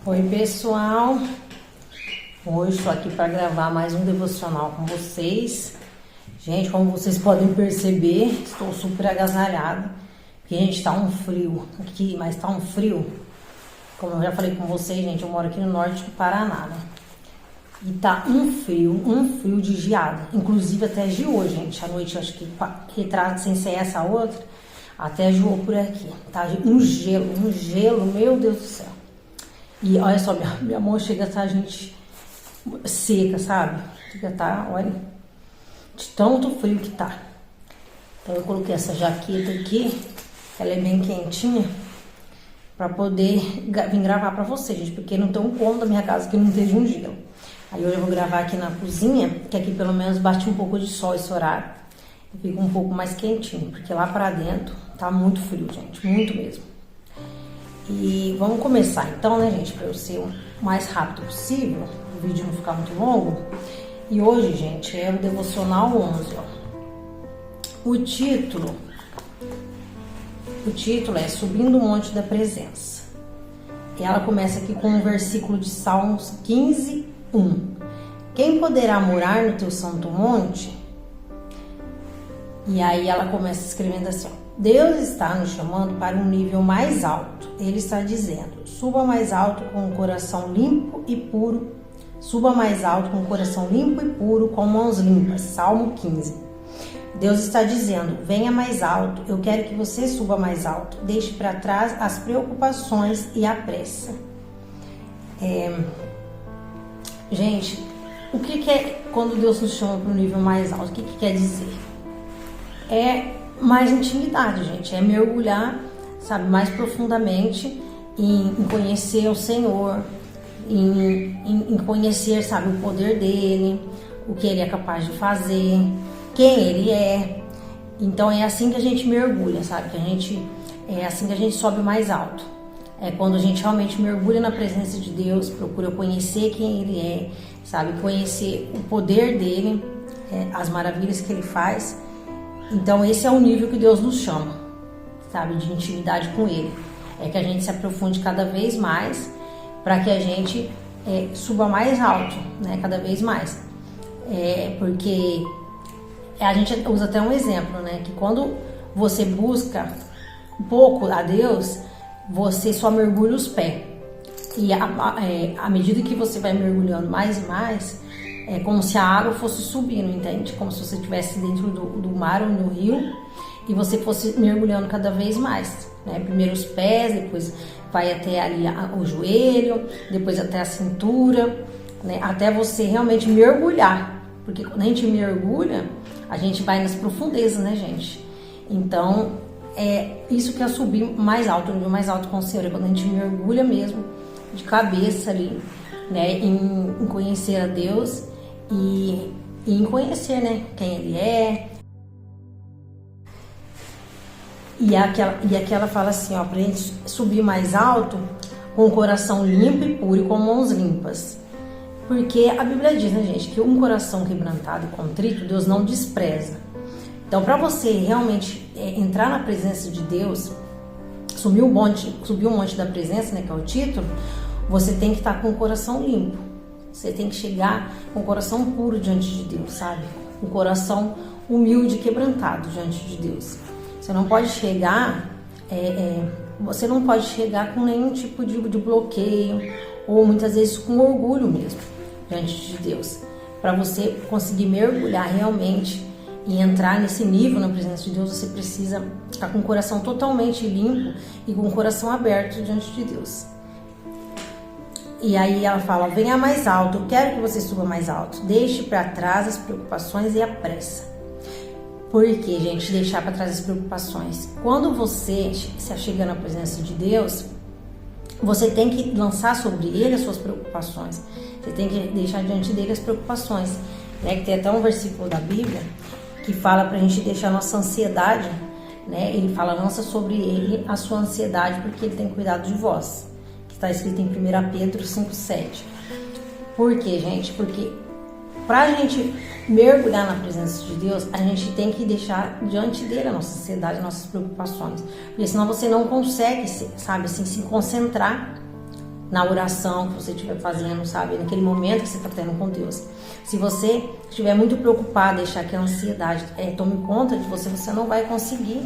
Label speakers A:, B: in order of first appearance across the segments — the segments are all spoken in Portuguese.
A: Oi pessoal, hoje estou aqui para gravar mais um devocional com vocês. Gente, como vocês podem perceber, estou super agasalhada, porque gente, tá um frio aqui, mas tá um frio, como eu já falei com vocês, gente, eu moro aqui no norte do Paraná, né? E tá um frio de geada, inclusive até geou, gente, à noite, acho que retrato sem ser essa outra, até geou por aqui, tá um gelo, meu Deus do céu. E olha só, minha mão chega a estar, gente, seca, sabe? Chega a estar, olha, de tanto frio que tá. Então eu coloquei essa jaqueta aqui, ela é bem quentinha, pra poder vir gravar pra vocês, gente, porque não tem um cômodo da minha casa que não esteja um gelo. Aí hoje eu vou gravar aqui na cozinha, que aqui pelo menos bate um pouco de sol esse horário. E fica um pouco mais quentinho, porque lá pra dentro tá muito frio, gente, muito mesmo. E vamos começar então, né, gente, para eu ser o mais rápido possível, o vídeo não ficar muito longo. E hoje, gente, é o Devocional 11, ó. O título é Subindo o Monte da Presença. E ela começa aqui com um versículo de Salmos 15, 1. Quem poderá morar no teu santo monte? E aí ela começa escrevendo assim, ó. Deus está nos chamando para um nível mais alto. Ele está dizendo, suba mais alto com o coração limpo e puro. Suba mais alto com o coração limpo e puro, com mãos limpas. Salmo 15. Deus está dizendo, venha mais alto. Eu quero que você suba mais alto. Deixe para trás as preocupações e a pressa. Gente, o que é quando Deus nos chama para um nível mais alto? O que quer dizer? É mais intimidade, gente, é mergulhar, sabe, mais profundamente em conhecer o Senhor, em conhecer, sabe, o poder dele, o que ele é capaz de fazer, quem ele é. Então é assim que a gente mergulha, sabe, é assim que a gente sobe mais alto. É quando a gente realmente mergulha na presença de Deus, procura conhecer quem ele é, sabe, conhecer o poder dele, as maravilhas que ele faz. Então esse é o nível que Deus nos chama, sabe, de intimidade com Ele. É que a gente se aprofunde cada vez mais para que a gente suba mais alto, né, cada vez mais. Porque a gente usa até um exemplo, né, que quando você busca um pouco a Deus, você só mergulha os pés. E à medida que você vai mergulhando mais e mais, é como se a água fosse subindo, entende? Como se você estivesse dentro do mar ou no rio e você fosse mergulhando cada vez mais, né? Primeiro os pés, depois vai até ali o joelho, depois até a cintura, né? Até você realmente mergulhar, porque quando a gente mergulha, a gente vai nas profundezas, né, gente? Então, é isso que é subir mais alto, o nível mais alto com o Senhor, é quando a gente mergulha mesmo, de cabeça ali, né, em conhecer a Deus e em conhecer, né, quem Ele é. E aqui ela fala assim, ó, pra gente subir mais alto com o coração limpo e puro e com mãos limpas. Porque a Bíblia diz, né, gente, que um coração quebrantado e contrito, Deus não despreza. Então, para você realmente entrar na presença de Deus, subir o monte da presença, né, que é o título, você tem que estar com o coração limpo. Você tem que chegar com o coração puro diante de Deus, sabe? Um coração humilde e quebrantado diante de Deus. Você não pode chegar, você não pode chegar com nenhum tipo de bloqueio ou muitas vezes com orgulho mesmo diante de Deus. Para você conseguir mergulhar realmente e entrar nesse nível na presença de Deus, você precisa estar com o coração totalmente limpo e com o coração aberto diante de Deus. E aí ela fala, venha mais alto, eu quero que você suba mais alto. Deixe para trás as preocupações e a pressa. Por que, gente, deixar para trás as preocupações? Quando você se achega na presença de Deus, você tem que lançar sobre Ele as suas preocupações. Você tem que deixar diante dele as preocupações. Né? Que tem até um versículo da Bíblia que fala para a gente deixar nossa ansiedade, né? Ele fala, lança sobre Ele a sua ansiedade, porque Ele tem cuidado de vós. Está escrito em 1 Pedro 5,7. Por quê, gente? Porque para a gente mergulhar na presença de Deus, a gente tem que deixar diante dele a nossa ansiedade, as nossas preocupações. Porque senão você não consegue, sabe, assim, se concentrar na oração que você estiver fazendo, sabe? Naquele momento que você está tendo com Deus. Se você estiver muito preocupado, deixar que a ansiedade tome conta de você, você não vai conseguir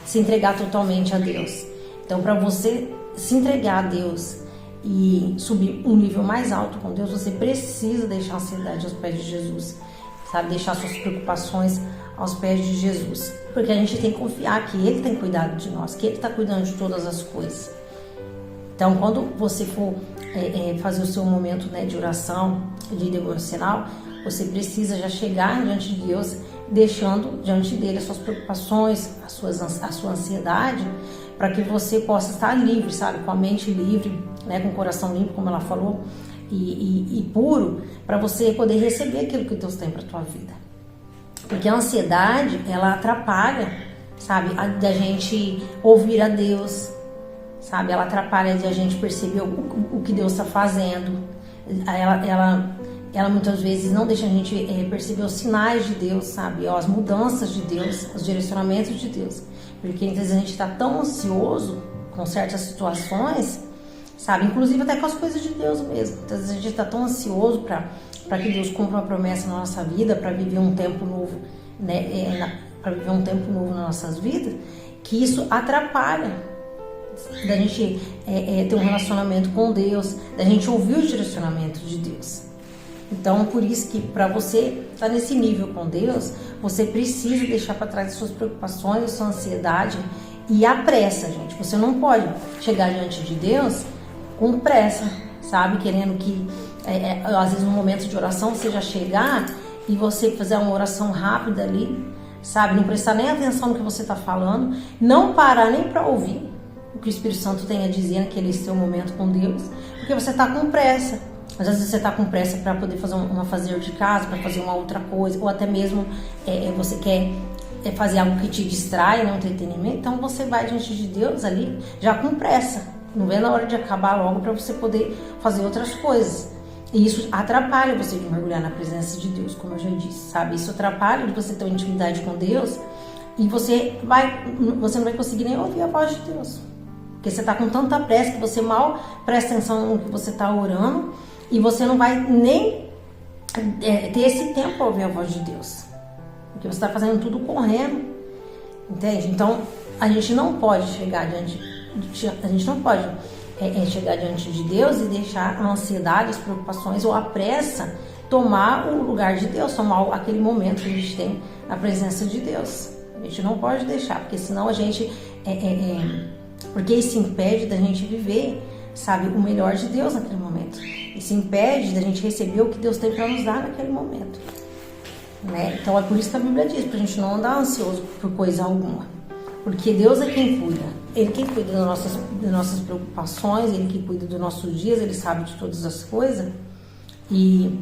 A: se entregar totalmente a Deus. Então, para você se entregar a Deus e subir um nível mais alto com Deus, você precisa deixar a ansiedade aos pés de Jesus, sabe? Deixar suas preocupações aos pés de Jesus. Porque a gente tem que confiar que Ele tem cuidado de nós, que Ele está cuidando de todas as coisas. Então, quando você for fazer o seu momento, né, de oração, de devocional, você precisa já chegar diante de Deus, deixando diante dele as suas preocupações, a sua ansiedade, para que você possa estar livre, sabe? Com a mente livre, né, com o coração limpo, como ela falou, e puro, para você poder receber aquilo que Deus tem para a tua vida. Porque a ansiedade, ela atrapalha, sabe, da gente ouvir a Deus, sabe? Ela atrapalha de a gente perceber o que Deus está fazendo. Ela muitas vezes não deixa a gente perceber os sinais de Deus, sabe? As mudanças de Deus, os direcionamentos de Deus. Porque muitas vezes a gente está tão ansioso com certas situações, sabe? Inclusive até com as coisas de Deus mesmo. Muitas vezes a gente está tão ansioso para que Deus cumpra uma promessa na nossa vida, para viver um tempo novo, né? Para viver um tempo novo nas nossas vidas, que isso atrapalha da gente ter um relacionamento com Deus, da gente ouvir o direcionamento de Deus. Então, por isso que para você estar nesse nível com Deus, você precisa deixar para trás as suas preocupações, a sua ansiedade e a pressa, gente. Você não pode chegar diante de Deus com pressa, sabe? Querendo que, às vezes, no momento de oração, você já chegar e você fazer uma oração rápida ali, sabe? Não prestar nem atenção no que você está falando, não parar nem para ouvir o que o Espírito Santo tem a dizer naquele seu momento com Deus, porque você está com pressa. Às vezes você está com pressa para poder fazer uma fazer de casa, para fazer uma outra coisa, ou até mesmo você quer fazer algo que te distrai, um entretenimento, então você vai diante de Deus ali já com pressa, não vê na hora de acabar logo para você poder fazer outras coisas. E isso atrapalha você de mergulhar na presença de Deus, como eu já disse, sabe? Isso atrapalha de você ter uma intimidade com Deus e você não vai conseguir nem ouvir a voz de Deus. Porque você está com tanta pressa que você mal presta atenção no que você está orando e você não vai nem ter esse tempo para ouvir a voz de Deus. Porque você está fazendo tudo correndo, entende? Então, a gente não pode chegar diante de Deus e deixar a ansiedade, as preocupações ou a pressa tomar o lugar de Deus, tomar aquele momento que a gente tem na presença de Deus. A gente não pode deixar, porque senão a gente... porque isso impede da gente viver, sabe, o melhor de Deus naquele momento. Isso impede da gente receber o que Deus tem para nos dar naquele momento, né? Então é por isso que a Bíblia diz, pra gente não andar ansioso por coisa alguma. Porque Deus é quem cuida. Ele quem cuida das nossas preocupações, Ele que cuida dos nossos dias, Ele sabe de todas as coisas. E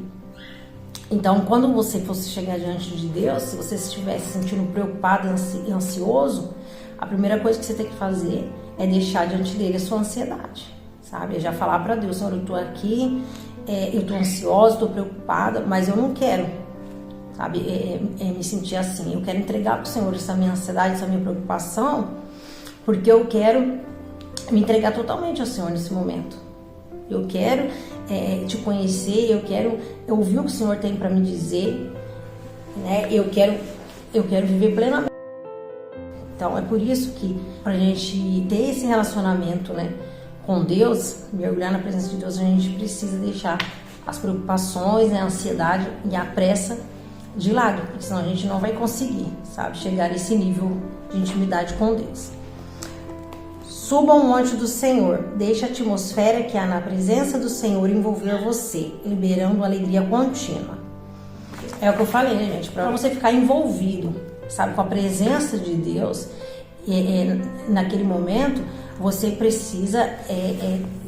A: então, quando você fosse chegar diante de Deus, se você estiver se sentindo preocupado e ansioso, a primeira coisa que você tem que fazer é deixar diante dele a sua ansiedade, sabe? É já falar para Deus: Senhor, eu tô aqui, eu tô ansiosa, tô preocupada, mas eu não quero, sabe, me sentir assim. Eu quero entregar para o Senhor essa minha ansiedade, essa minha preocupação, porque eu quero me entregar totalmente ao Senhor nesse momento. Eu quero te conhecer, eu quero ouvir o que o Senhor tem para me dizer, né? Eu quero viver plenamente. Então é por isso que para a gente ter esse relacionamento, né, com Deus, mergulhar na presença de Deus, a gente precisa deixar as preocupações, né, a ansiedade e a pressa de lado, porque senão a gente não vai conseguir, sabe, chegar a esse nível de intimidade com Deus. Suba ao monte do Senhor, deixe a atmosfera que há na presença do Senhor envolver você, liberando alegria contínua. É o que eu falei, né, gente? Para você ficar envolvido, sabe, com a presença de Deus, naquele momento, você precisa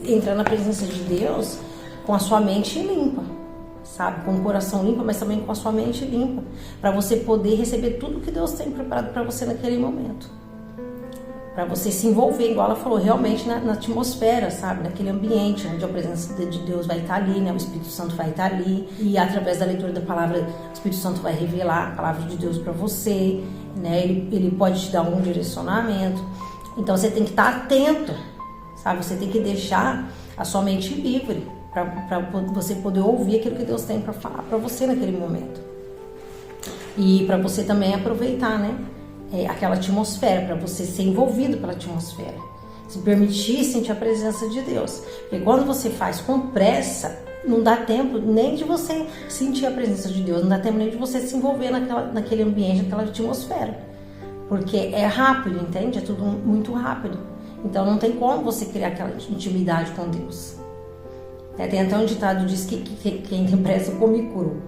A: entrar na presença de Deus com a sua mente limpa, sabe? Com o coração limpo, mas também com a sua mente limpa, para você poder receber tudo que Deus tem preparado para você naquele momento. Para você se envolver, igual ela falou, realmente na atmosfera, sabe? Naquele ambiente onde a presença de Deus vai estar ali, né? O Espírito Santo vai estar ali. E através da leitura da palavra, o Espírito Santo vai revelar a palavra de Deus para você, né? Ele pode te dar um direcionamento. Então você tem que estar atento, sabe? Você tem que deixar a sua mente livre, para você poder ouvir aquilo que Deus tem para falar para você naquele momento. E para você também aproveitar, né, aquela atmosfera, para você ser envolvido pela atmosfera, se permitir sentir a presença de Deus. Porque quando você faz com pressa, não dá tempo nem de você sentir a presença de Deus, não dá tempo nem de você se envolver naquele ambiente, naquela atmosfera. Porque é rápido, entende? É tudo muito rápido. Então não tem como você criar aquela intimidade com Deus. Tem até um ditado que diz que quem tem pressa come cru.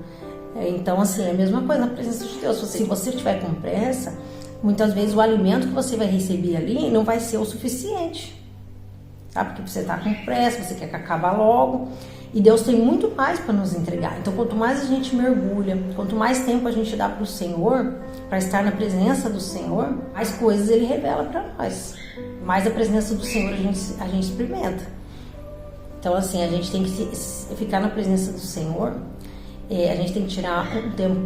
A: Então, assim, é a mesma coisa na presença de Deus. Se você estiver com pressa, muitas vezes o alimento que você vai receber ali não vai ser o suficiente. Sabe? Porque você está com pressa, você quer que acabe logo. E Deus tem muito mais para nos entregar. Então, quanto mais a gente mergulha, quanto mais tempo a gente dá para o Senhor, para estar na presença do Senhor, mais coisas Ele revela para nós. Mais a presença do Senhor a gente experimenta. Então, assim, a gente tem que ficar na presença do Senhor. A gente tem que tirar um tempo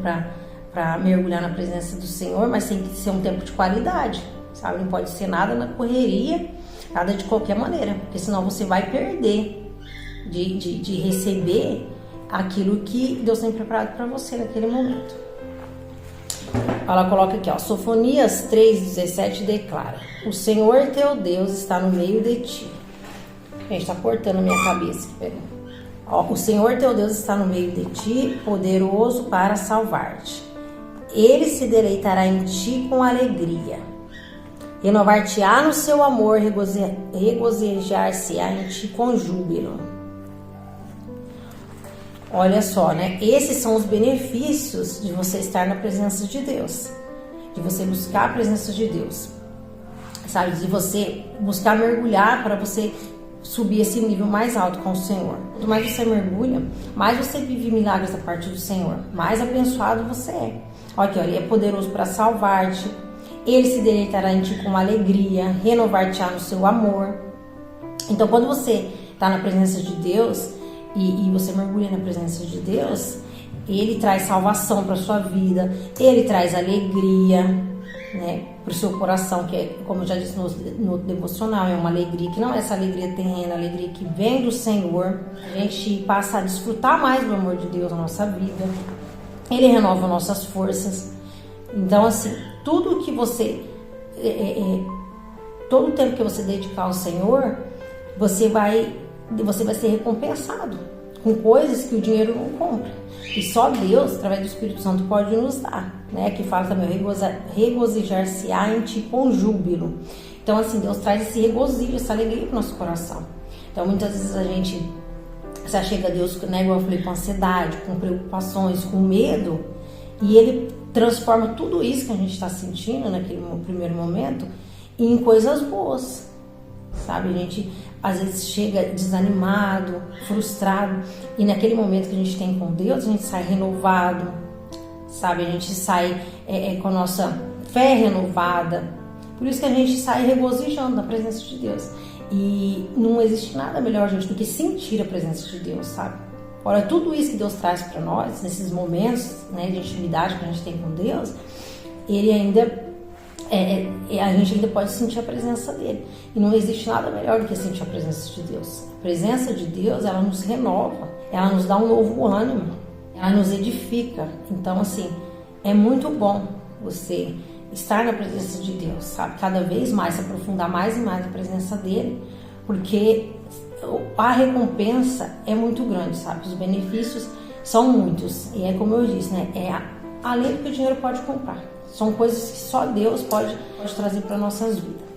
A: para mergulhar na presença do Senhor, mas tem que ser um tempo de qualidade, sabe? Não pode ser nada na correria, nada de qualquer maneira, porque senão você vai perder de receber aquilo que Deus tem preparado para você naquele momento. Ela coloca aqui, ó, Sofonias 3,17 declara: o Senhor teu Deus está no meio de ti. Gente, tá cortando a minha cabeça. Ó, o Senhor teu Deus está no meio de ti, poderoso para salvar-te. Ele se deleitará em ti com alegria. Renovar-te-á no seu amor, regozijar-se-á em ti com júbilo. Olha só, né? Esses são os benefícios de você estar na presença de Deus. De você buscar a presença de Deus. Sabe? De você buscar mergulhar para você subir esse nível mais alto com o Senhor. Quanto mais você mergulha, mais você vive milagres da parte do Senhor, mais abençoado você é. Olha aqui, ó, Ele é poderoso para salvar-te, Ele se deleitará em ti com alegria, renovar-te-á no seu amor. Então, quando você está na presença de Deus e você mergulha na presença de Deus, Ele traz salvação para sua vida, Ele traz alegria, né, para o seu coração, que é, como eu já disse no devocional, é uma alegria que não é essa alegria terrena, a alegria que vem do Senhor. A gente passa a desfrutar mais do amor de Deus na nossa vida. Ele renova nossas forças. Então, assim, tudo que você todo o tempo que você dedicar ao Senhor, você vai ser recompensado com coisas que o dinheiro não compra. E só Deus, através do Espírito Santo, pode nos dar, né? Que fala também, regozijar-se-á em ti com júbilo. Então, assim, Deus traz esse regozijo, essa alegria para o nosso coração. Então, muitas vezes a gente se achega a Deus, né, igual eu falei, com ansiedade, com preocupações, com medo, e Ele transforma tudo isso que a gente está sentindo naquele primeiro momento em coisas boas, sabe? A gente às vezes chega desanimado, frustrado, e naquele momento que a gente tem com Deus, a gente sai renovado, sabe? A gente sai com a nossa fé renovada. Por isso que a gente sai regozijando na presença de Deus. E não existe nada melhor, gente, do que sentir a presença de Deus, sabe? Olha, tudo isso que Deus traz para nós, nesses momentos, né, de intimidade que a gente tem com Deus, Ele ainda... a gente ainda pode sentir a presença dele. E não existe nada melhor do que sentir a presença de Deus. A presença de Deus, ela nos renova, ela nos dá um novo ânimo, ela nos edifica. Então, assim, é muito bom você estar na presença de Deus, sabe? Cada vez mais, se aprofundar mais e mais na presença dele, porque a recompensa é muito grande, sabe? Os benefícios são muitos. E é como eu disse, né? Além do que o dinheiro pode comprar. São coisas que só Deus pode trazer para nossas vidas.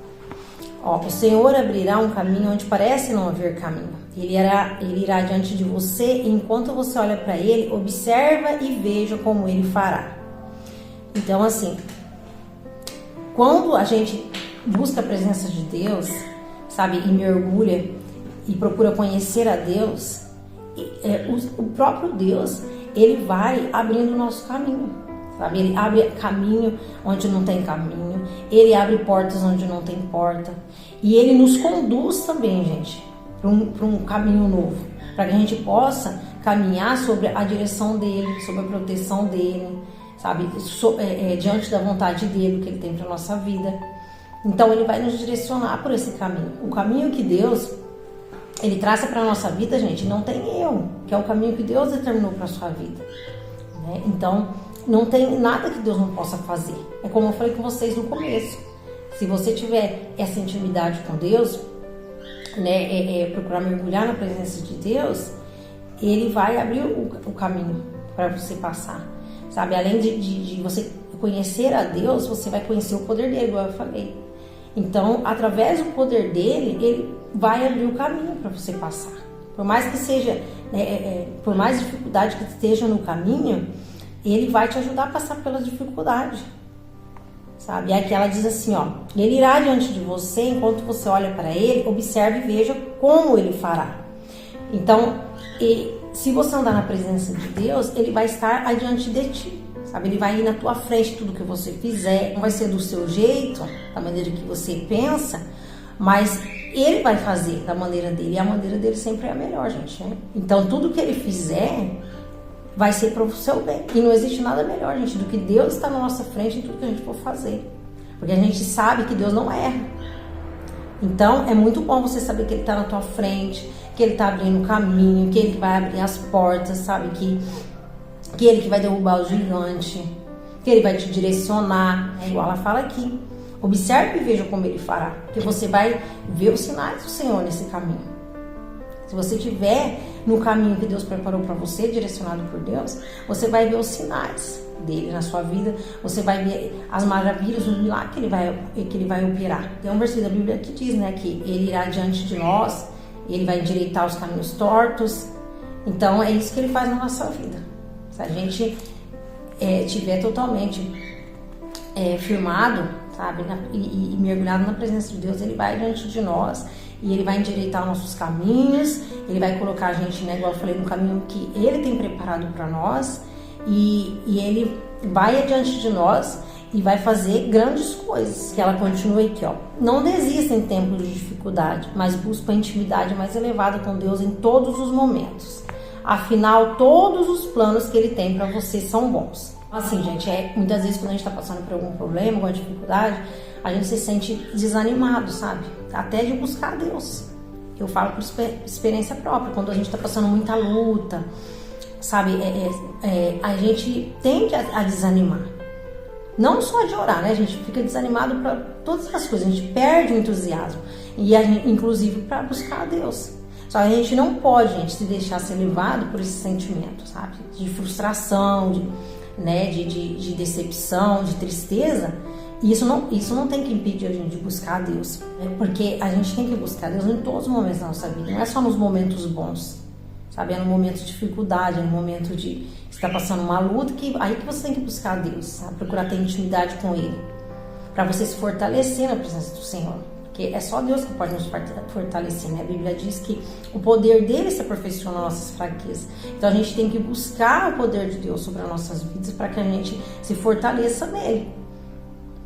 A: Ó, o Senhor abrirá um caminho onde parece não haver caminho. Ele irá diante de você, e enquanto você olha para Ele, observa e veja como Ele fará. Então, assim, quando a gente busca a presença de Deus, sabe, e mergulha e procura conhecer a Deus, o próprio Deus, Ele vai abrindo o nosso caminho. Sabe? Ele abre caminho onde não tem caminho, Ele abre portas onde não tem porta, e Ele nos conduz também, gente, para um caminho novo, para que a gente possa caminhar sobre a direção dEle, sobre a proteção dEle, sabe? Diante da vontade dEle, que Ele tem para nossa vida. Então Ele vai nos direcionar por esse caminho. O caminho que Deus Ele traça para a nossa vida, gente, não tem erro, que é o caminho que Deus determinou para a sua vida, né? Então, não tem nada que Deus não possa fazer. É como eu falei com vocês no começo. Se você tiver essa intimidade com Deus, né, procurar mergulhar na presença de Deus, Ele vai abrir o caminho para você passar, sabe? Além de você conhecer a Deus, você vai conhecer o poder dele, igual eu falei. Então, através do poder dele, ele vai abrir o caminho para você passar. Por mais que seja, por mais dificuldade que esteja no caminho, ele vai te ajudar a passar pela dificuldade, sabe? E aqui ela diz assim, ó: ele irá diante de você, enquanto você olha para ele, observe e veja como ele fará. Então, se você andar na presença de Deus, ele vai estar adiante de ti, sabe? Ele vai ir na tua frente, tudo que você fizer. Não vai ser do seu jeito, da maneira que você pensa, mas ele vai fazer da maneira dele. E a maneira dele sempre é a melhor, gente, né? Então, tudo que ele fizer vai ser para o seu bem. E não existe nada melhor, gente, do que Deus estar na nossa frente em tudo que a gente for fazer. Porque a gente sabe que Deus não erra. Então, é muito bom você saber que ele está na tua frente, que ele está abrindo o caminho, que ele vai abrir as portas, sabe? Que ele que vai derrubar o gigante, que ele vai te direcionar. É igual ela fala aqui. Observe e veja como ele fará. Porque você vai ver os sinais do Senhor nesse caminho. Se você estiver no caminho que Deus preparou para você, direcionado por Deus, você vai ver os sinais dele na sua vida. Você vai ver as maravilhas, os milagres que ele vai operar. Tem um versículo da Bíblia que diz, né, que ele irá diante de nós, ele vai endireitar os caminhos tortos. Então, é isso que ele faz na nossa vida. Se a gente estiver totalmente firmado, sabe, e mergulhado na presença de Deus, ele vai diante de nós e ele vai endireitar nossos caminhos, ele vai colocar a gente, né, igual eu falei, no caminho que ele tem preparado para nós, e ele vai adiante de nós e vai fazer grandes coisas. Que ela continua aqui, ó: não desista em tempos de dificuldade, mas busca a intimidade mais elevada com Deus em todos os momentos. Afinal, todos os planos que ele tem para você são bons. Assim, gente, muitas vezes quando a gente está passando por algum problema, alguma dificuldade, a gente se sente desanimado, sabe? Até de buscar a Deus. Eu falo por experiência própria. Quando a gente está passando muita luta, sabe? A gente tende a desanimar. Não só de orar, né? A gente fica desanimado para todas as coisas. A gente perde o entusiasmo. E inclusive para buscar a Deus. Só que a gente não pode, gente, se deixar ser levado por esse sentimento, sabe? De frustração, de decepção, de tristeza. E isso não tem que impedir a gente de buscar a Deus, né? Porque a gente tem que buscar a Deus em todos os momentos da nossa vida. Não é só nos momentos bons, sabe? É no momento de dificuldade, é no momento de estar passando uma luta, aí que você tem que buscar a Deus, sabe? Procurar ter intimidade com Ele, para você se fortalecer na presença do Senhor. Porque é só Deus que pode nos fortalecer, né? A Bíblia diz que o poder dele se aperfeiçoa nas nossas fraquezas. Então a gente tem que buscar o poder de Deus sobre as nossas vidas para que a gente se fortaleça nele.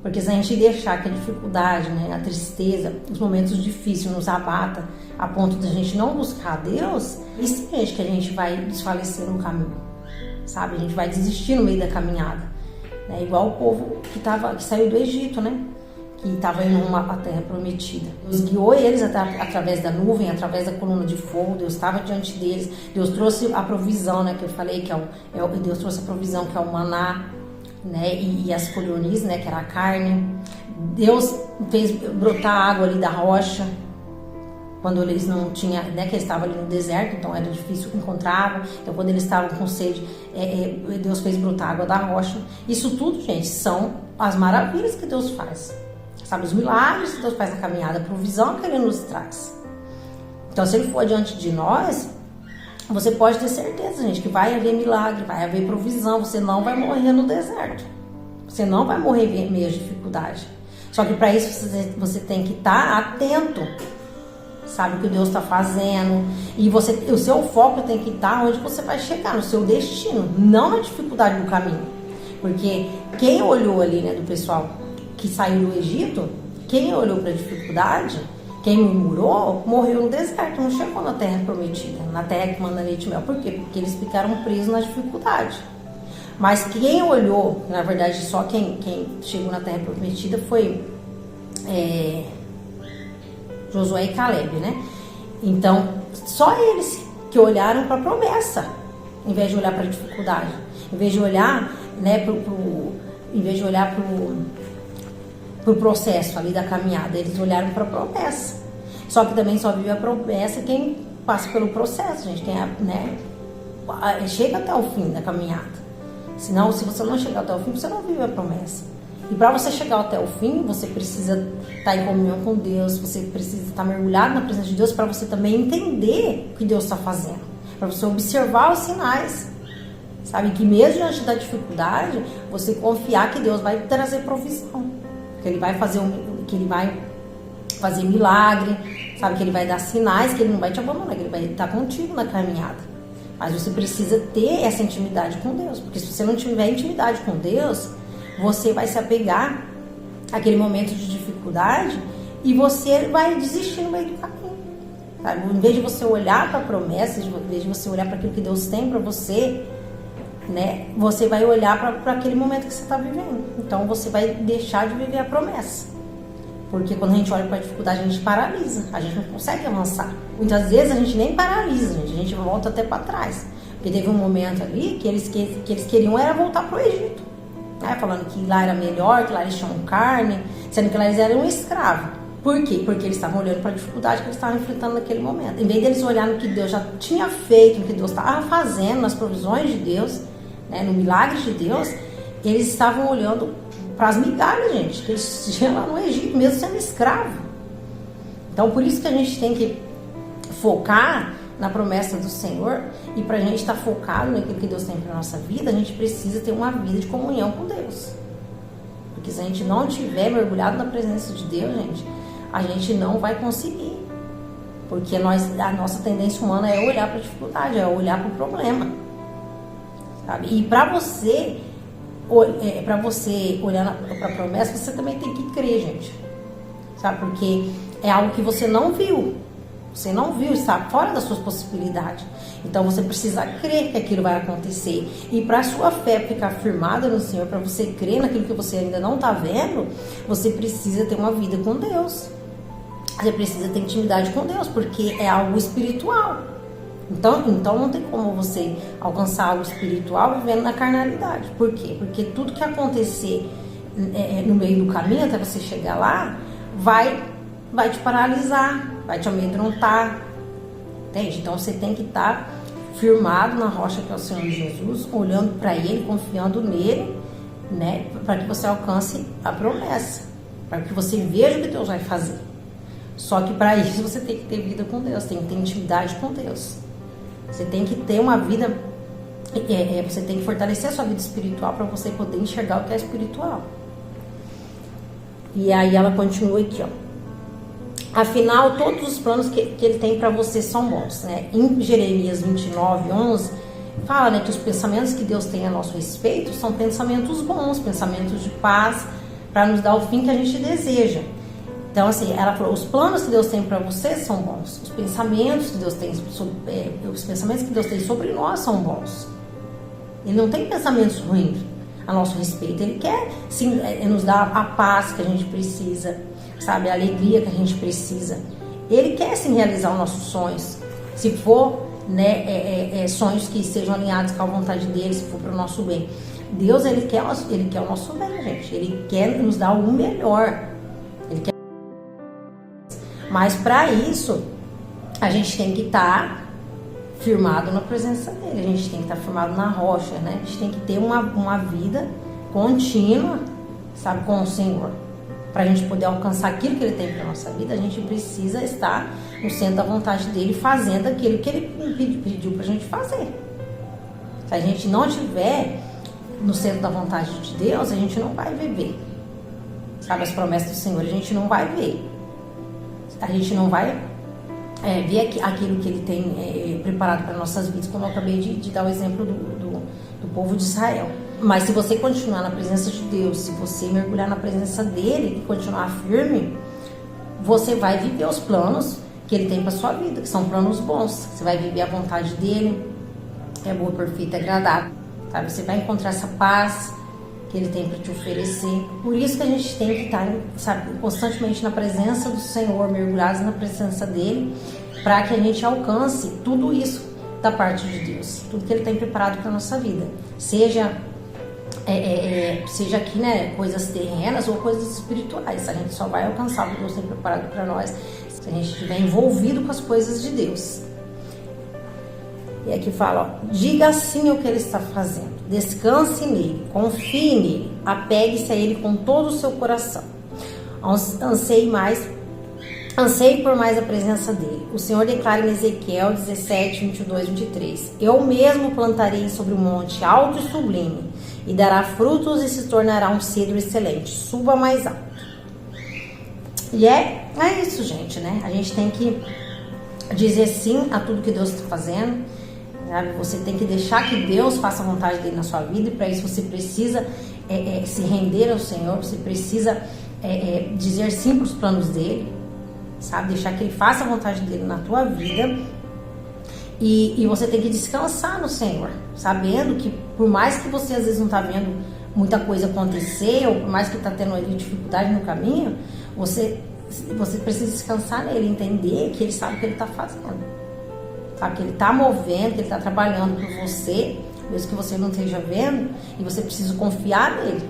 A: Porque se a gente deixar que a dificuldade, né, a tristeza, os momentos difíceis nos abata a ponto de a gente não buscar a Deus, isso é que a gente vai desfalecer no caminho, sabe? A gente vai desistir no meio da caminhada, né? Igual o povo que saiu do Egito, né? Que estava indo uma terra prometida. Deus guiou eles através da nuvem, através da coluna de fogo. Deus estava diante deles. Deus trouxe a provisão, né? Que eu falei que Deus trouxe a provisão, que é o maná, né? E as codornizes, né? Que era a carne. Deus fez brotar água ali da rocha quando eles não tinham, né? Que eles estavam ali no deserto, então era difícil encontrar água. Então quando eles estavam com sede, Deus fez brotar água da rocha. Isso tudo, gente, são as maravilhas que Deus faz. Sabe, os milagres que Deus faz na caminhada, a provisão que Ele nos traz. Então, se Ele for diante de nós, você pode ter certeza, gente, que vai haver milagre, vai haver provisão. Você não vai morrer no deserto. Você não vai morrer em meio às dificuldades. Só que para isso você tem que estar atento, sabe, o que Deus está fazendo. E o seu foco tem que estar onde você vai chegar, no seu destino, não na dificuldade do caminho. Porque quem olhou ali, né, do pessoal que saiu do Egito, quem olhou para a dificuldade, quem murmurou, morreu no deserto, não chegou na terra prometida, na terra que manda leite e mel. Por quê? Porque eles ficaram presos na dificuldade. Mas quem olhou, na verdade, só quem chegou na terra prometida foi Josué e Caleb, né? Então, só eles que olharam para a promessa, em vez de olhar para a dificuldade, em vez de olhar, né, em vez de olhar para o processo ali da caminhada, eles olharam para a promessa. Só que também só vive a promessa quem passa pelo processo, gente, quem, né, chega até o fim da caminhada. Senão, se você não chegar até o fim, você não vive a promessa. E para você chegar até o fim, você precisa estar em comunhão com Deus, você precisa estar mergulhado na presença de Deus para você também entender o que Deus está fazendo, para você observar os sinais, sabe? Que mesmo diante da dificuldade, você confiar que Deus vai trazer provisão, que Ele vai fazer milagre, sabe? Que Ele vai dar sinais, que Ele não vai te abandonar, que Ele vai estar contigo na caminhada. Mas você precisa ter essa intimidade com Deus, porque se você não tiver intimidade com Deus, você vai se apegar àquele momento de dificuldade e você vai desistir no meio do caminho, sabe? Em vez de você olhar para a promessa, em vez de você olhar para aquilo que Deus tem para você, né, você vai olhar para aquele momento que você está vivendo. Então você vai deixar de viver a promessa. Porque quando a gente olha para a dificuldade, a gente paralisa, a gente não consegue avançar. Muitas vezes a gente nem paralisa, a gente volta até para trás. Porque teve um momento ali que eles queriam era voltar para o Egito, né? Falando que lá era melhor, que lá eles tinham carne, sendo que lá eles eram escravos. Por quê? Porque eles estavam olhando para a dificuldade que eles estavam enfrentando naquele momento. Em vez deles olharem no que Deus já tinha feito, no que Deus estava fazendo, nas provisões de Deus, né, no milagre de Deus, eles estavam olhando para as migalhas, gente, que eles tinham lá no Egito, mesmo sendo escravo. Então, por isso que a gente tem que focar na promessa do Senhor, e para a gente estar focado naquilo que Deus tem para a nossa vida, a gente precisa ter uma vida de comunhão com Deus. Porque se a gente não estiver mergulhado na presença de Deus, gente, a gente não vai conseguir. Porque a nossa tendência humana é olhar para a dificuldade, é olhar para o problema, sabe? E para você olhar para a promessa, você também tem que crer, gente, sabe? Porque é algo que você não viu, está fora das suas possibilidades. Então você precisa crer que aquilo vai acontecer. E para a sua fé ficar firmada no Senhor, para você crer naquilo que você ainda não está vendo, você precisa ter uma vida com Deus. Você precisa ter intimidade com Deus, porque é algo espiritual. Então não tem como você alcançar algo espiritual vivendo na carnalidade. Por quê? Porque tudo que acontecer no meio do caminho até você chegar lá vai te paralisar, vai te amedrontar, entende? Então você tem que estar firmado na rocha que é o Senhor Jesus, olhando para Ele, confiando nele, né? Para que você alcance a promessa, para que você veja o que Deus vai fazer. Só que para isso você tem que ter vida com Deus, tem que ter intimidade com Deus. Você tem que ter uma vida, você tem que fortalecer a sua vida espiritual para você poder enxergar o que é espiritual. E aí ela continua aqui, ó. Afinal, todos os planos que ele tem para você são bons, né? Em Jeremias 29:11, fala, né, que os pensamentos que Deus tem a nosso respeito são pensamentos bons, pensamentos de paz, para nos dar o fim que a gente deseja. Então, assim, ela falou, os planos que Deus tem para você são bons. Os pensamentos que Deus tem sobre nós são bons. Ele não tem pensamentos ruins a nosso respeito. Ele quer, sim, nos dar a paz que a gente precisa, sabe? A alegria que a gente precisa. Ele quer, sim, realizar os nossos sonhos. Se for, né, sonhos que sejam alinhados com a vontade dele, se for para o nosso bem. Deus, ele quer o nosso bem, gente. Ele quer nos dar o melhor. Ele quer. Mas para isso, a gente tem que estar firmado na presença dele, a gente tem que estar firmado na rocha, né? A gente tem que ter uma vida contínua, sabe, com o Senhor. Para a gente poder alcançar aquilo que Ele tem para a nossa vida, a gente precisa estar no centro da vontade dele, fazendo aquilo que Ele pediu para a gente fazer. Se a gente não estiver no centro da vontade de Deus, a gente não vai viver, sabe, as promessas do Senhor, a gente não vai ver. A gente não vai ver aquilo que Ele tem preparado para nossas vidas, como eu acabei de dar o exemplo do povo de Israel. Mas se você continuar na presença de Deus, se você mergulhar na presença dEle e continuar firme, você vai viver os planos que Ele tem para sua vida, que são planos bons. Você vai viver a vontade dEle, que é boa, perfeita e agradável. Sabe? Você vai encontrar essa paz que Ele tem para te oferecer. Por isso que a gente tem que estar, sabe, constantemente na presença do Senhor, mergulhados na presença dEle, para que a gente alcance tudo isso da parte de Deus, tudo que Ele tem preparado para nossa vida, seja aqui, né, coisas terrenas ou coisas espirituais. A gente só vai alcançar o que Deus tem preparado para nós se a gente estiver envolvido com as coisas de Deus. E aqui fala, ó, diga sim ao que Ele está fazendo, descanse nele, confie nele, apegue-se a Ele com todo o seu coração, anseie por mais a presença dele. O Senhor declara em Ezequiel 17, 22, 23, eu mesmo plantarei sobre um monte alto e sublime, e dará frutos e se tornará um cedro excelente, suba mais alto. E é isso, gente, né? A gente tem que dizer sim a tudo que Deus está fazendo, sabe? Você tem que deixar que Deus faça a vontade dele na sua vida, e para isso você precisa se render ao Senhor, você precisa dizer sim para os planos dele, sabe? Deixar que ele faça a vontade dele na tua vida. E você tem que descansar no Senhor, sabendo que por mais que você às vezes não está vendo muita coisa acontecer, ou por mais que está tendo ali dificuldade no caminho, você precisa descansar nele, entender que ele sabe o que ele está fazendo, sabe? Que ele está movendo, que ele está trabalhando por você, mesmo que você não esteja vendo, e você precisa confiar nele,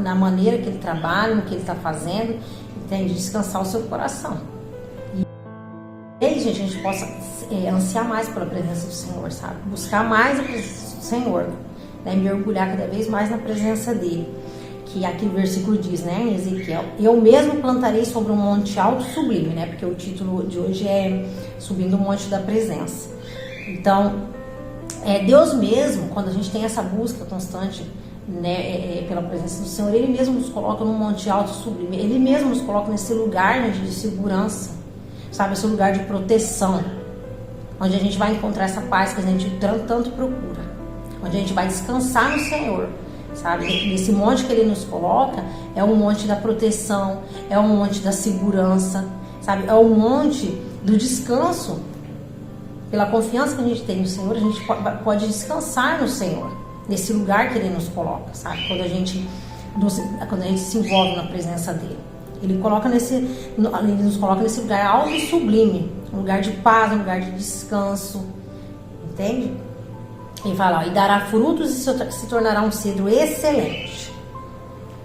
A: na maneira que ele trabalha, no que ele está fazendo, entende? Descansar o seu coração. E aí, gente, a gente possa ansiar mais pela presença do Senhor, sabe? Buscar mais a presença do Senhor, né? Mergulhar cada vez mais na presença dele. Que aqui o versículo diz, né, em Ezequiel, eu mesmo plantarei sobre um monte alto e sublime, né? Porque o título de hoje é Subindo o Monte da Presença. Então, Deus mesmo, quando a gente tem essa busca constante, né, pela presença do Senhor, Ele mesmo nos coloca num monte alto e sublime. Ele mesmo nos coloca nesse lugar, né, de segurança, sabe, esse lugar de proteção, onde a gente vai encontrar essa paz que a gente tanto procura, onde a gente vai descansar no Senhor, sabe? Nesse monte que Ele nos coloca, é um monte da proteção, é um monte da segurança, sabe? É um monte do descanso. Pela confiança que a gente tem no Senhor, a gente pode descansar no Senhor, nesse lugar que Ele nos coloca, sabe? Quando a gente se envolve na presença dEle. Ele nos coloca nesse lugar alto e sublime, um lugar de paz, um lugar de descanso, entende? Ele fala, ó, e dará frutos e se tornará um cedro excelente,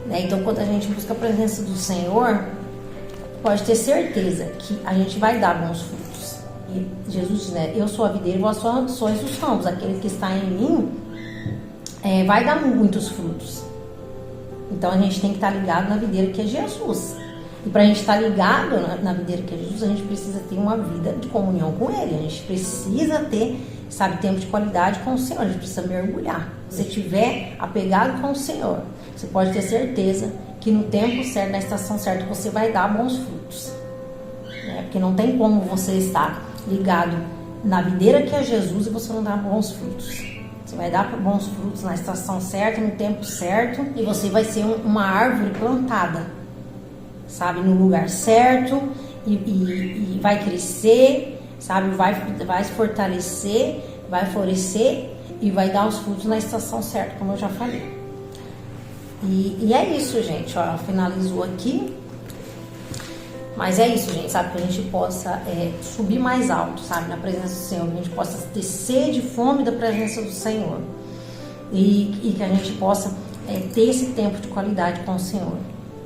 A: né? Então, quando a gente busca a presença do Senhor, pode ter certeza que a gente vai dar bons frutos. E Jesus diz, né, eu sou a videira e vós sois os ramos, aquele que está em mim vai dar muitos frutos. Então a gente tem que estar ligado na videira que é Jesus. E para a gente estar ligado na videira que é Jesus, a gente precisa ter uma vida de comunhão com Ele. A gente precisa ter, sabe, tempo de qualidade com o Senhor. A gente precisa mergulhar. Se você estiver apegado com o Senhor, você pode ter certeza que no tempo certo, na estação certa, você vai dar bons frutos. Porque não tem como você estar ligado na videira que é Jesus e você não dar bons frutos. Você vai dar bons frutos na estação certa, no tempo certo, e você vai ser uma árvore plantada, sabe, no lugar certo, e vai crescer, sabe, vai se fortalecer, vai florescer e vai dar os frutos na estação certa, como eu já falei. E é isso, gente, ó, finalizou aqui. Mas é isso, gente, sabe, que a gente possa subir mais alto, sabe, na presença do Senhor, que a gente possa ter sede e fome da presença do Senhor, e que a gente possa ter esse tempo de qualidade com o Senhor,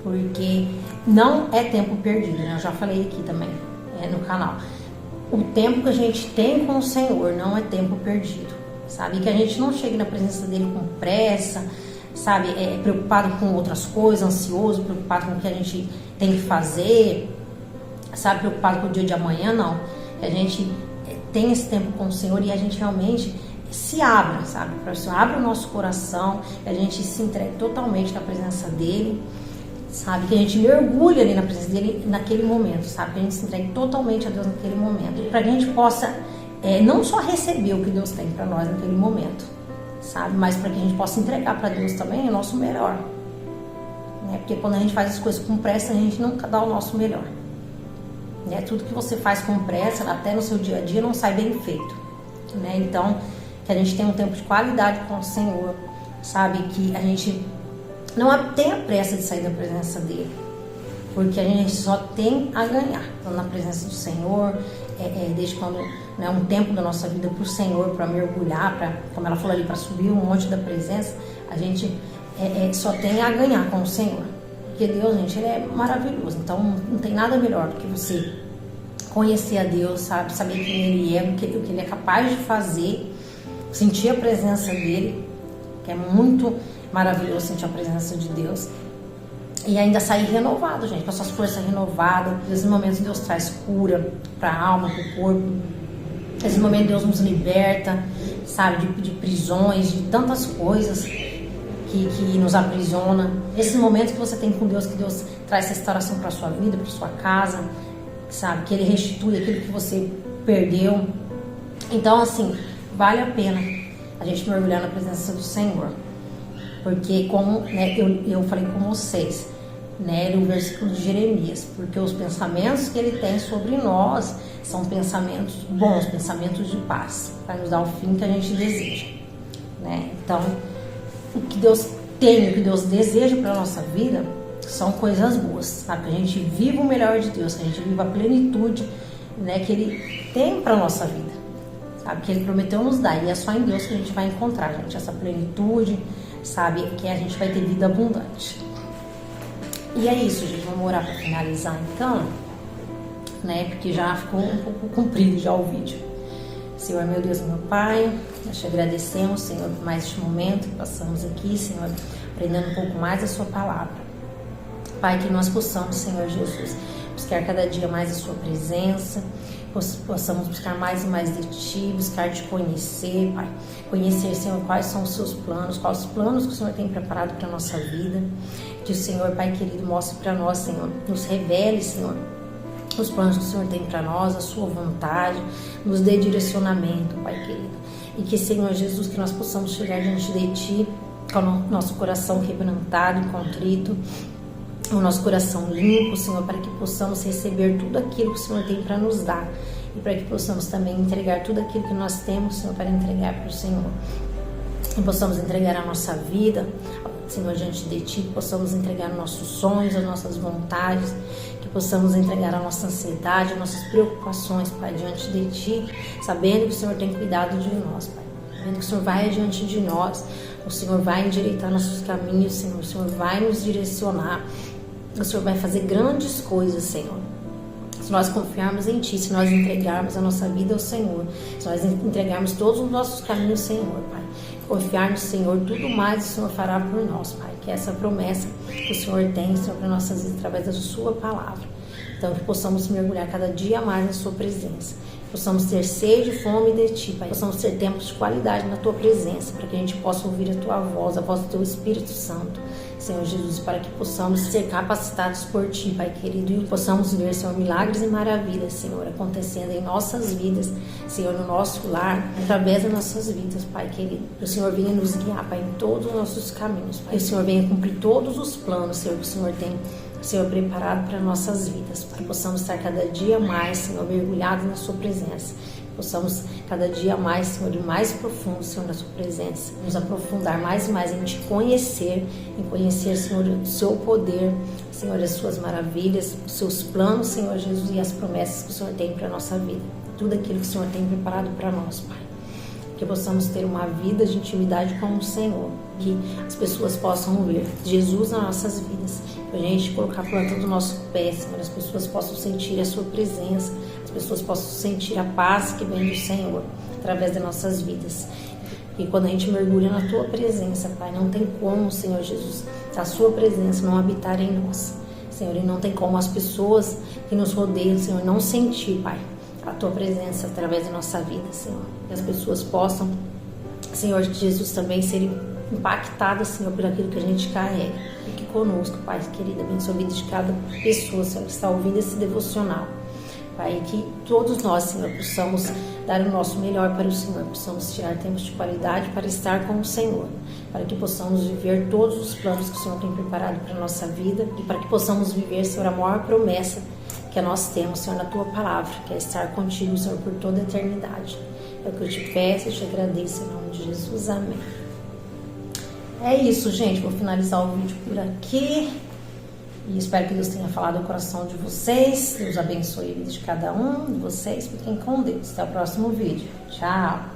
A: porque não é tempo perdido, né? Eu já falei aqui também no canal, o tempo que a gente tem com o Senhor não é tempo perdido, sabe, e que a gente não chegue na presença dele com pressa, sabe, preocupado com outras coisas, ansioso, preocupado com o que a gente tem que fazer, sabe, preocupado com o dia de amanhã, não. Que a gente tem esse tempo com o Senhor e a gente realmente se abra, sabe, para o Senhor, abre o nosso coração, que a gente se entregue totalmente na presença dele, sabe, que a gente mergulhe ali na presença dele naquele momento, sabe, que a gente se entregue totalmente a Deus naquele momento, para que a gente possa não só receber o que Deus tem para nós naquele momento, sabe, mas para que a gente possa entregar para Deus também o nosso melhor, né? Porque quando a gente faz as coisas com pressa, a gente nunca dá o nosso melhor, né? Tudo que você faz com pressa, até no seu dia a dia, não sai bem feito, né? Então, que a gente tenha um tempo de qualidade com o Senhor, sabe, que a gente não tenha pressa de sair da presença dele, porque a gente só tem a ganhar, então, na presença do Senhor, desde quando, né, um tempo da nossa vida para o Senhor, para mergulhar, para, como ela falou ali, para subir um monte da presença, a gente só tem a ganhar com o Senhor. Porque Deus, gente, Ele é maravilhoso. Então não tem nada melhor do que você conhecer a Deus, sabe? Saber quem Ele é, o que Ele é capaz de fazer, sentir a presença dEle, que é muito maravilhoso sentir a presença de Deus. E ainda sair renovado, gente, com as suas forças renovadas. Nesses momentos Deus traz cura para a alma, para o corpo. Nesses momentos Deus nos liberta, sabe, de prisões, de tantas coisas que nos aprisiona. Esses momentos que você tem com Deus, que Deus traz restauração para a sua vida, para a sua casa, sabe, que Ele restitui aquilo que você perdeu. Então, assim, vale a pena a gente mergulhar na presença do Senhor. Porque, como, né, eu falei com vocês, né, no versículo de Jeremias, porque os pensamentos que Ele tem sobre nós são pensamentos bons, pensamentos de paz, para nos dar o fim que a gente deseja, né? Então, o que Deus tem, o que Deus deseja para a nossa vida são coisas boas, sabe? Que a gente viva o melhor de Deus, que a gente viva a plenitude, né, que Ele tem para a nossa vida, sabe? Que Ele prometeu nos dar, e é só em Deus que a gente vai encontrar, gente, essa plenitude, sabe? Que a gente vai ter vida abundante. E é isso, gente. Vamos orar para finalizar, então, né? Porque já ficou um pouco comprido já o vídeo. Senhor, meu Deus, meu Pai, nós te agradecemos, Senhor, por mais este momento que passamos aqui, Senhor, aprendendo um pouco mais a sua palavra. Pai, que nós possamos, Senhor Jesus, buscar cada dia mais a sua presença, possamos buscar mais e mais de Ti, buscar Te conhecer, Pai. Conhecer, Senhor, quais são os Seus planos, quais os planos que o Senhor tem preparado para a nossa vida. Que o Senhor, Pai querido, mostre para nós, Senhor, nos revele, Senhor, os planos que o Senhor tem para nós, a Sua vontade, nos dê direcionamento, Pai querido. E que, Senhor Jesus, que nós possamos chegar diante de Ti com o nosso coração quebrantado e contrito, o nosso coração limpo, Senhor, para que possamos receber tudo aquilo que o Senhor tem para nos dar e para que possamos também entregar tudo aquilo que nós temos, Senhor, para entregar para o Senhor. E possamos entregar a nossa vida, Senhor, diante de Ti, que possamos entregar nossos sonhos, as nossas vontades, que possamos entregar a nossa ansiedade, as nossas preocupações, Pai, diante de Ti, sabendo que o Senhor tem cuidado de nós, Pai, sabendo que o Senhor vai adiante de nós, o Senhor vai endireitar nossos caminhos, Senhor, o Senhor vai nos direcionar, o Senhor vai fazer grandes coisas, Senhor. Se nós confiarmos em Ti, se nós entregarmos a nossa vida ao Senhor, se nós entregarmos todos os nossos caminhos ao Senhor, Pai, confiar no Senhor, tudo mais o Senhor fará por nós, Pai. Que essa promessa que o Senhor tem, Senhor, para nossas vidas, através da Sua palavra. Então, que possamos mergulhar cada dia mais na Sua presença. Possamos ter sede e fome de Ti, Pai. Possamos ter tempos de qualidade na Tua presença, para que a gente possa ouvir a Tua voz, a voz do Teu Espírito Santo, Senhor Jesus, para que possamos ser capacitados por Ti, Pai querido, e possamos ver, Senhor, milagres e maravilhas, Senhor, acontecendo em nossas vidas, Senhor, no nosso lar, através das nossas vidas, Pai querido. Que o Senhor venha nos guiar, Pai, em todos os nossos caminhos, Pai. Que o Senhor venha cumprir todos os planos, Senhor, que o Senhor tem, Senhor, preparado para nossas vidas, Pai. Que possamos estar cada dia mais, Senhor, mergulhados na Sua presença. Possamos cada dia mais, Senhor, e mais profundo, Senhor, na Sua presença. Nos aprofundar mais e mais em Te conhecer, em conhecer, Senhor, o Seu poder, Senhor, as Suas maravilhas, os Seus planos, Senhor Jesus, e as promessas que o Senhor tem para a nossa vida. Tudo aquilo que o Senhor tem preparado para nós, Pai. Que possamos ter uma vida de intimidade com o Senhor. Que as pessoas possam ver Jesus nas nossas vidas. Que a gente colocar a planta do nosso pé, Senhor, as pessoas possam sentir a Sua presença. As pessoas possam sentir a paz que vem do Senhor através das nossas vidas. E quando a gente mergulha na Tua presença, Pai, não tem como, Senhor Jesus, a Sua presença não habitar em nós, Senhor, e não tem como as pessoas que nos rodeiam, Senhor, não sentir, Pai, a Tua presença através da nossa vida, Senhor. Que as pessoas possam, Senhor Jesus, também serem impactadas, Senhor, por aquilo que a gente carrega. Fique conosco, Pai querido, abençoe a vida de cada pessoa, Senhor, que está ouvindo esse devocional. Pai, que todos nós, Senhor, possamos dar o nosso melhor para o Senhor, possamos tirar tempos de qualidade para estar com o Senhor, para que possamos viver todos os planos que o Senhor tem preparado para a nossa vida e para que possamos viver, Senhor, a maior promessa que nós temos, Senhor, na Tua palavra, que é estar contigo, Senhor, por toda a eternidade. É o que eu te peço e te agradeço em nome de Jesus. Amém. É isso, gente. Vou finalizar o vídeo por aqui. E espero que Deus tenha falado ao coração de vocês. Deus abençoe a vida de cada um de vocês. Fiquem com Deus. Até o próximo vídeo. Tchau!